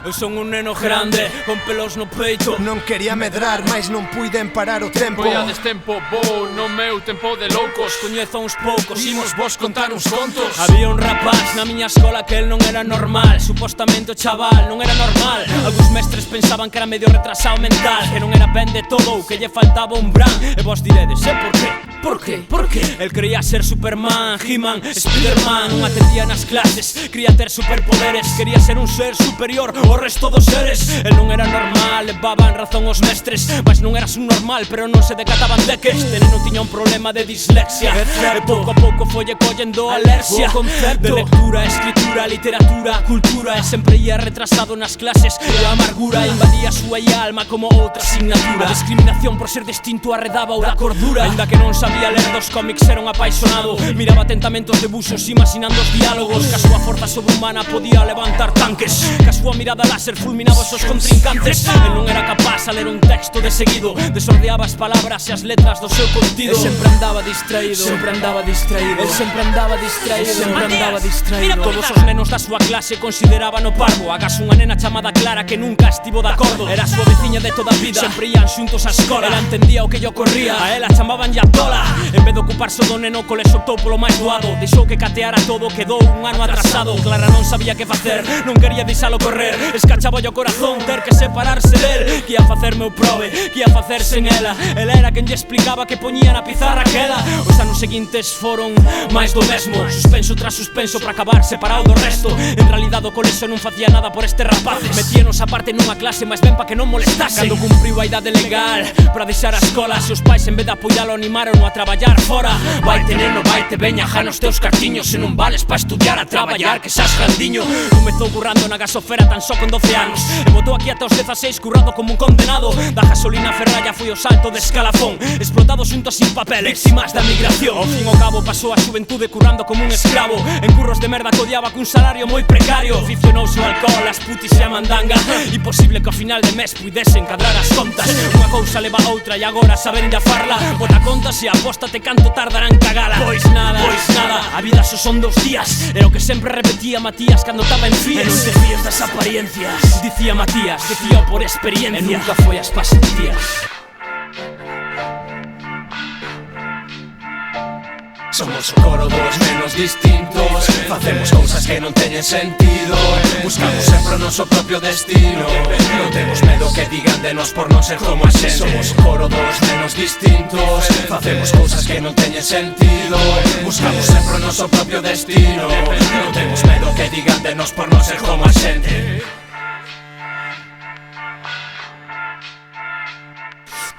Eu son un neno grande, con pelos no peito. Non quería medrar, mais non puiden parar o tempo. Foi a destempo, vou no meu tempo de loucos. Coñezo a uns poucos, Imos vos contar uns contos. Había un rapaz na miña escola que el non era normal. Supostamente o chaval non era normal. Alguns mestres pensaban que era medio retrasado mental, que non era ben de todo ou que lle faltaba un bran. E vos diredes, por qué? Por qué? Por qué? El creía ser Superman, He-Man, Spiderman. Non atendía nas clases, quería ter superpoderes. Quería ser un ser superior ao resto dos seres. El non era normal, levaban razón os mestres. Mas non eras un normal, pero non se decataban de que este neno tiña un problema de dislexia. E pouco a pouco folle collendo alerxia. De lectura, escritura, literatura, cultura. E sempre ia retrasado nas clases. E a amargura invadía a súa alma como outra asignatura. A discriminación por ser distinto arredaba o da cordura. Ainda que non sabía ler dos cómics era un apaixonado. Miraba atentamente os debuxos imaginando os diálogos. Que a súa forza sobrehumana podía levantar tanques. Que a súa mirada láser fulminaba os seus contrincantes. El non era capaz a ler un texto de seguido. Desordeaba as palabras e as letras do seu contido. El sempre andaba distraído. Sempre andaba distraído. El sempre andaba distraído. Sempre andaba distraído. Todos os nenos da súa clase consideraban o parvo. Acaso unha nena chamada Clara que nunca estivo de acordo. Era a súa veciña de toda a vida. Sempre ian xuntos á escola. Ela entendía o que lle ocorría. A ela chamaban ya tola. En vez de ocuparse do neno, coles optou polo máis doado. Deixou que cateara todo, quedou un ano atrasado. Clara non sabía que facer, non quería deixalo correr. Escachaba o corazón ter que separarse del. Que ia facer meu probe, que ia facer sen ela. Ela era quen lle explicaba que poñía na pizarra queda. Os anos seguintes foron máis do mesmo. Suspenso tras suspenso para acabar separado do resto. En realidad o colexo non facía nada por este rapaces. Metíanos aparte nunha clase, máis ben pa que non molestasen. Cando cumpriu a idade legal para deixar a escola, seus pais en vez de apoialo animaron a traballar fora. Vaite neno, vaite, veña, ja nos teus cartiños. Se non vales pa estudiar a traballar, que xas grandiño. Comezou currando na gasofera tan só con 12 anos. E botou aquí ata os 16 currado como un condenado. Da gasolina a ferralla foi o salto de escalafón. Explotado xunto sin papeles, víctimas da migración. Ao fin ao cabo pasou a xuventude currando como un esclavo. En curros de merda codiaba cun salario moi precario. Aficionouse ao alcohol, as putis e a mandanga. Imposible que ao final de mes puidesen cadrar as contas. Unha cousa leva a outra e agora saben de farla. Bota contas e apóstate canto tardarán cagala. Pois nada, a vida só son 2 días. Era o que sempre repetía Matías cando taba en fíes. E non te fíes das apariencias, dicía Matías, dicía por experiencia. E nunca foi as pasentías. Somos o coro dos nenos distintos. Facemos cousas que non teñen sentido. Buscamos sempre o noso propio destino. Non temos medo que digan de nos por non ser como a xente. Somos o coro dos nenos distintos. Facemos cousas que non teñen sentido. Buscamos sempre o noso propio destino. Non temos medo que digan de nos por non ser como a xente.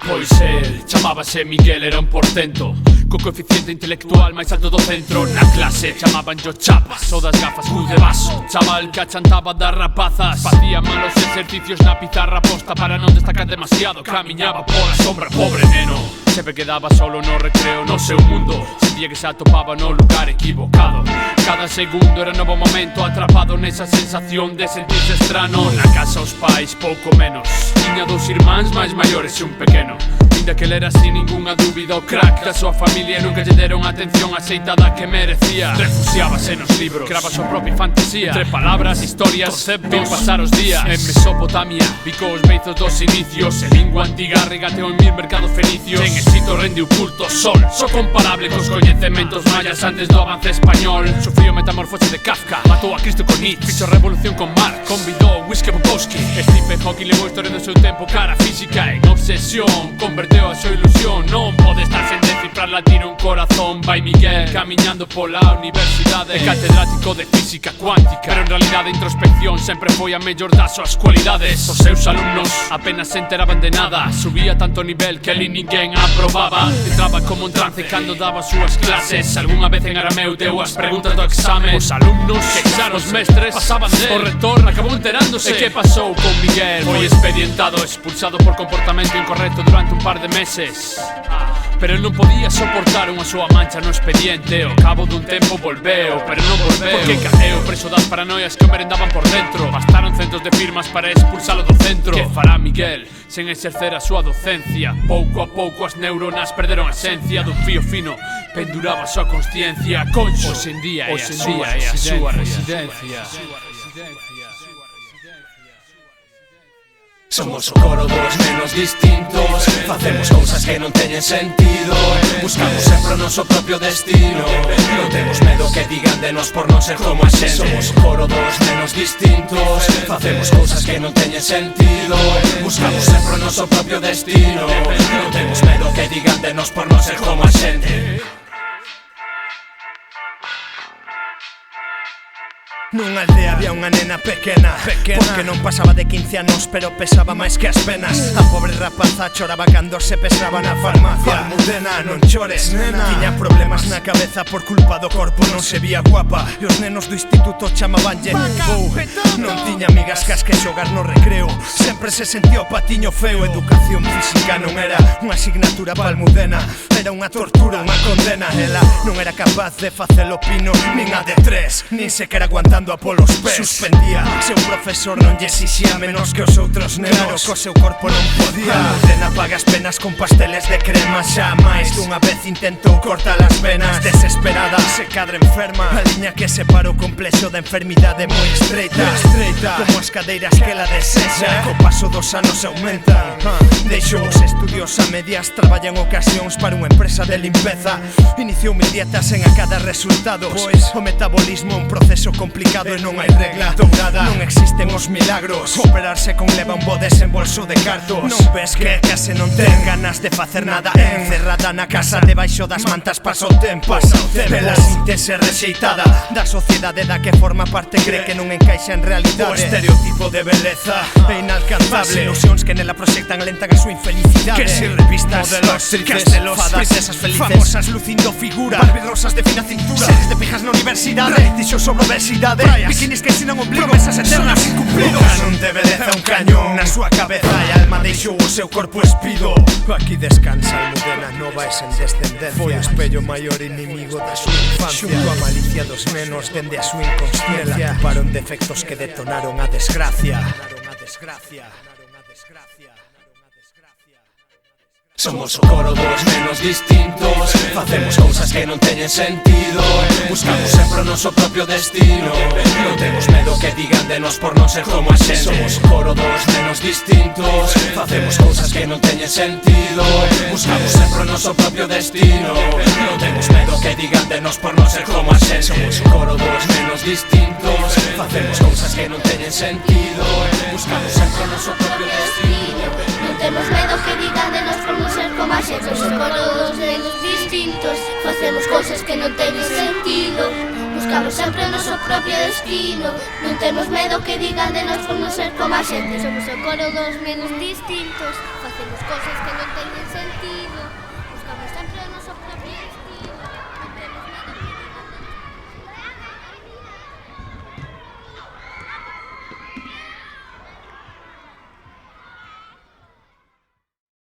Pois el chamábase Miguel, era un portento co coeficiente intelectual máis alto do centro. Na clase chamaban yo chapas, o das gafas cu de vaso. Chaval que achantaba das rapazas, facía malos exercicios na pizarra posta para non destacar demasiado. Camiñaba pola sombra, pobre neno. Sempre quedaba solo no recreo, no seu mundo. Sentía que se atopaba no lugar equivocado. Cada segundo era un novo momento, atrapado nesa sensación de sentirse estrano. Na casa os pais pouco menos. Tiña 2 irmáns máis maiores e un pequeno. Ainda que ele era sin ningunha dúbida o crack da súa familia, nunca lle deron a atención aceitada que merecía. Refuxiábase nos libros, creaba a súa propia fantasía. Entre palabras, historias, conceptos, pasar os días. En Mesopotamia, picou os beizos dos inicios. En lingua antiga regateou en 1000 mercados fenicios. En éxito rendiu culto ao sol, só comparable cos coñecementos mayas antes do avance español. Sufriu metamorfose de Kafka, matou a Cristo con Nietzsche, fixo revolución con Marx, convidou Whisky Bukowski. Stephen Hawking levou a historia do seu tempo cara física en obsesión. Converteu a súa ilusión, non pode estar sen descifrar latir un corazón. Vai Miguel, camiñando pola universidade, é catedrático de física cuántica. Pero en realidade a introspección sempre foi a mellor das súas cualidades. Os seus alumnos apenas se enteraban de nada. Subía tanto nivel que ali ninguén aprobaba. Entraba como un trance cando daba as súas clases. Algúnha vez en arameu deu as preguntas do examen. Os alumnos que xa os mestres pasaban de. O rector acabou enterándose. E que pasou con Miguel? Foi expedientado, expulsado por comportamento incorrecto durante un par de meses. Pero el non podía soportar unha súa mancha no expediente. Ao cabo dun tempo volveu, pero non volveu porque caeu preso das paranoias que o merendaban por dentro. Bastaron centos de firmas para expulsalo do centro. Que fará Miguel sen exercer a súa docencia? Pouco a pouco as neuronas perderon a esencia dun fío fino. Penduraba a súa consciencia. Concho, hoxe en día é a súa residencia. Somos o coro dos menos distintos. Facemos cousas que non teñen sentido. Buscamos sempre o noso propio destino. Non temos medo que digan de nós por non ser como a xente. Somos o coro dos menos distintos. Facemos cousas que non teñen sentido. Buscamos sempre o noso propio destino. Non temos medo que digan de nós por non ser como a xente. Nunha aldea había unha nena pequena porque non pasaba de 15 anos pero pesaba máis que as penas. A pobre rapaza choraba cando se pesaba na farmacia. Almudena, non chores, nena. Tiña problemas na cabeza por culpa do corpo, non se vía guapa. E os nenos do instituto chamabanlle Bou. Non tiña amigas cas que xogar no recreo. Sempre se sentía o patiño feo. Educación física non era unha asignatura pa Almudena. Era unha tortura, unha condena. Ela non era capaz de facelo pino, nin a de tres, nin sequera aguantando a polos pés. Suspendía, se un profesor non lle exixía menos que os outros nenos. Claro, co seu corpo non podía. Almudena paga as penas con pasteles de crema. Xa máis dunha vez intentou cortar as venas. Desesperada, se cadra enferma. A liña que separa o complexo da enfermidade moi estreita. Como as cadeiras que la desexa. Co paso dos anos aumentan. Deixou os estudios a medias. Traballa en ocasións para unha empresa de limpeza. Iniciou mil dietas en a cada resultado. Pois o metabolismo é un proceso complicado e non hai regla dourada. Non existen os milagros. Operarse con leva un bo desembolso de cartos. Non ves que case non ten ganas de facer nada. Encerrada na casa debaixo das mantas pasa o tempo. Ela síntese rexeitada da sociedade da que forma parte. Cree que non encaixa en realidade. O estereotipo de beleza é inalcanzable. As ilusións que nela proxectan alentan a súa infelicidade. Que si revistas, modelos, castelos, princesas felices, famosas lucindo figura, barbirrosas de fina cintura, series de pijas na universidade, reality shows sobre obesidade, bikinis que ensinan ombligo, promesas eternas incumplidos. O canon de beleza un cañón na súa cabeza e alma deixou o seu corpo espido. Aquí descansa Almudena nova e sen descendencia. Foi o espello maior inimigo da súa infancia. Xunto a malicia dos nenos dende a súa inconsciencia atuaron defectos que detonaron a desgracia. Somos o coro dos menos distintos. Facemos cousas que non teñen sentido. Buscamos sempre o noso propio destino. Non temos medo que digan de nós por non ser como a xente. Somos o coro dos menos distintos. Facemos cousas que non teñen sentido. Buscamos sempre o noso propio destino. Non temos medo que digan de nós por non ser como a xente. Somos o coro dos menos distintos. Facemos cousas que non teñen sentido. Buscamos sempre o noso propio destino. Non temos medo que digan de nós por non ser como a xente. Somos coro dos nenos distintos. Facemos cousas que non teñen sentido. Buscamos sempre o noso propio destino. Non temos medo que digan de nós por non ser como a xente. Somos o coro dos nenos distintos. Facemos cousas que non teñen sentido. Buscamos sempre o noso propio destino.